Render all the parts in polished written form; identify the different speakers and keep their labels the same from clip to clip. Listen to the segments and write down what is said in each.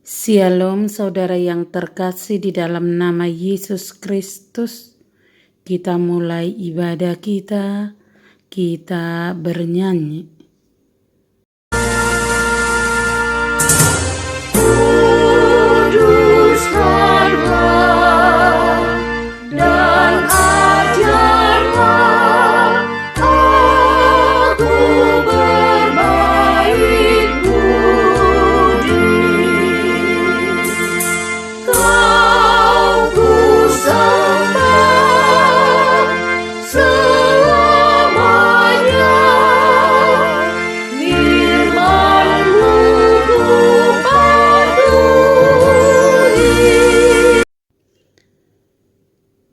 Speaker 1: Shalom saudara yang terkasih di dalam nama Yesus Kristus. Kita mulai ibadah kita bernyanyi.
Speaker 2: Kuduskanlah dan ajarlah aku berbaik budi. Kau ku sembah selamanya, firman-Mu ku patuhi.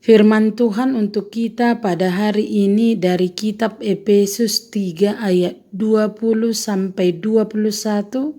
Speaker 1: Firman Tuhan untuk kita pada hari ini dari kitab Efesus 3 ayat 20 sampai 21.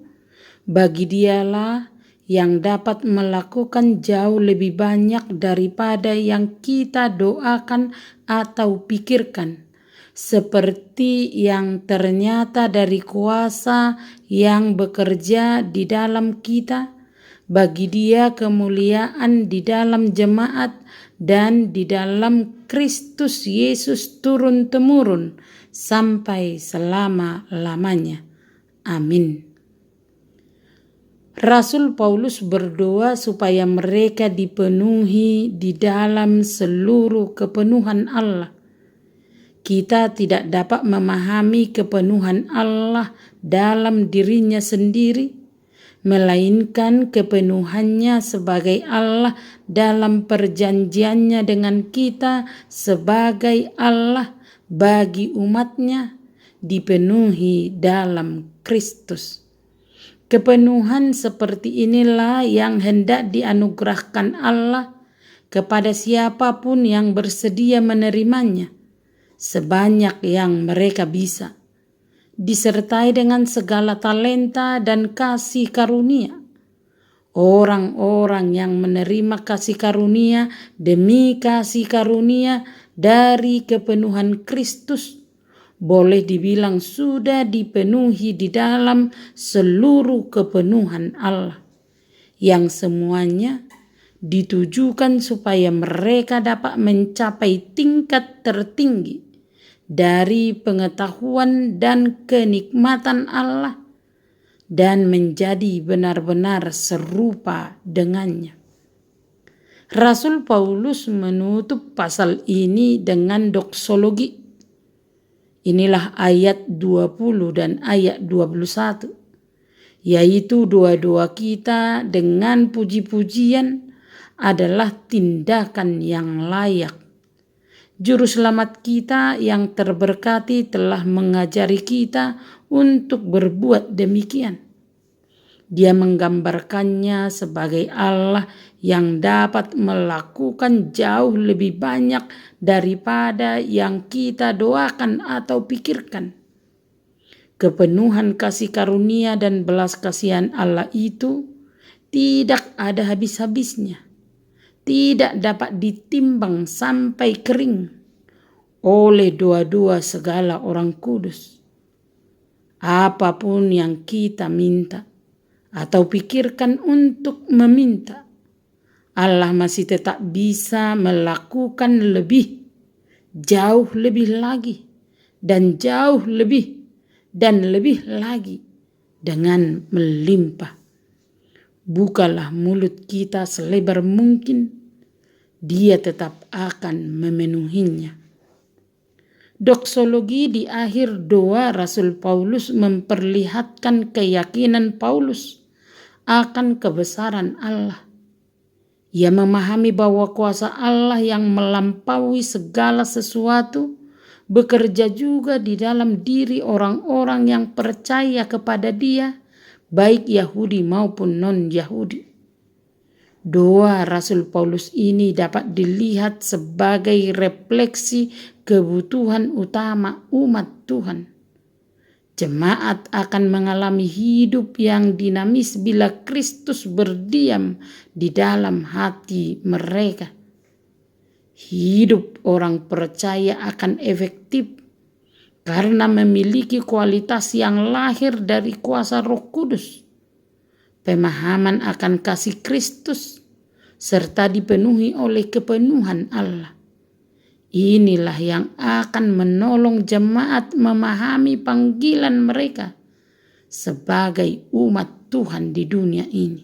Speaker 1: Bagi Dialah yang dapat melakukan jauh lebih banyak daripada yang kita doakan atau pikirkan, seperti yang ternyata dari kuasa yang bekerja di dalam kita. Bagi Dia kemuliaan di dalam jemaat dan di dalam Kristus Yesus turun-temurun sampai selama-lamanya. Amin. Rasul Paulus berdoa supaya mereka dipenuhi di dalam seluruh kepenuhan Allah. Kita tidak dapat memahami kepenuhan Allah dalam dirinya sendiri, melainkan kepenuhannya sebagai Allah dalam perjanjiannya dengan kita sebagai Allah bagi umatnya dipenuhi dalam Kristus. Kepenuhan seperti inilah yang hendak dianugerahkan Allah kepada siapapun yang bersedia menerimanya, sebanyak yang mereka bisa, disertai dengan segala talenta dan kasih karunia. Orang-orang yang menerima kasih karunia demi kasih karunia dari kepenuhan Kristus boleh dibilang sudah dipenuhi di dalam seluruh kepenuhan Allah, yang semuanya ditujukan supaya mereka dapat mencapai tingkat tertinggi dari pengetahuan dan kenikmatan Allah dan menjadi benar-benar serupa dengannya. Rasul Paulus menutup pasal ini dengan doksologi. Inilah ayat 20 dan ayat 21, yaitu doa-doa kita dengan puji-pujian adalah tindakan yang layak. Juru selamat kita yang terberkati telah mengajari kita untuk berbuat demikian. Dia menggambarkannya sebagai Allah yang dapat melakukan jauh lebih banyak daripada yang kita doakan atau pikirkan. Kepenuhan kasih karunia dan belas kasihan Allah itu tidak ada habis-habisnya, tidak dapat ditimbang sampai kering oleh doa-doa segala orang kudus. Apapun yang kita minta atau pikirkan untuk meminta, Allah masih tetap bisa melakukan lebih, jauh lebih lagi, dan jauh lebih, dan lebih lagi dengan melimpah. Bukalah mulut kita selebar mungkin, Dia tetap akan memenuhinya. Doksologi di akhir doa Rasul Paulus memperlihatkan keyakinan Paulus akan kebesaran Allah. Ia memahami bahwa kuasa Allah yang melampaui segala sesuatu bekerja juga di dalam diri orang-orang yang percaya kepada Dia, baik Yahudi maupun non-Yahudi. Doa Rasul Paulus ini dapat dilihat sebagai refleksi kebutuhan utama umat Tuhan. Jemaat akan mengalami hidup yang dinamis bila Kristus berdiam di dalam hati mereka. Hidup orang percaya akan efektif karena memiliki kualitas yang lahir dari kuasa Roh Kudus. pemahaman akan kasih Kristus, serta dipenuhi oleh kepenuhan Allah. Inilah yang akan menolong jemaat memahami panggilan mereka sebagai umat Tuhan di dunia ini.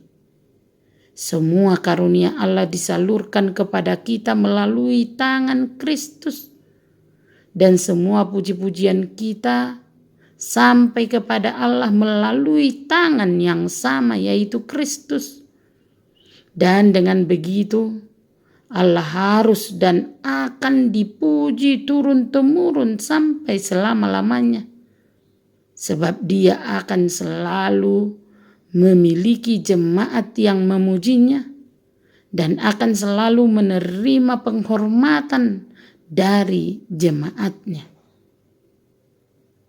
Speaker 1: Semua karunia Allah disalurkan kepada kita melalui tangan Kristus, dan semua puji-pujian kita sampai kepada Allah melalui tangan yang sama, yaitu Kristus. Dan dengan begitu Allah harus dan akan dipuji turun-temurun sampai selama-lamanya, sebab Dia akan selalu memiliki jemaat yang memujinya dan akan selalu menerima penghormatan dari jemaatnya.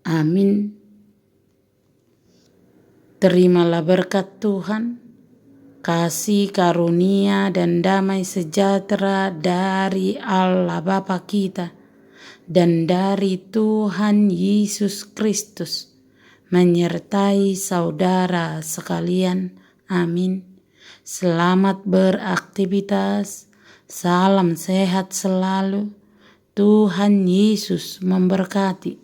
Speaker 1: Amin. Terimalah berkat Tuhan, kasih karunia dan damai sejahtera dari Allah Bapa kita dan dari Tuhan Yesus Kristus menyertai saudara sekalian. Amin. Selamat beraktivitas. Salam sehat selalu. Tuhan Yesus memberkati.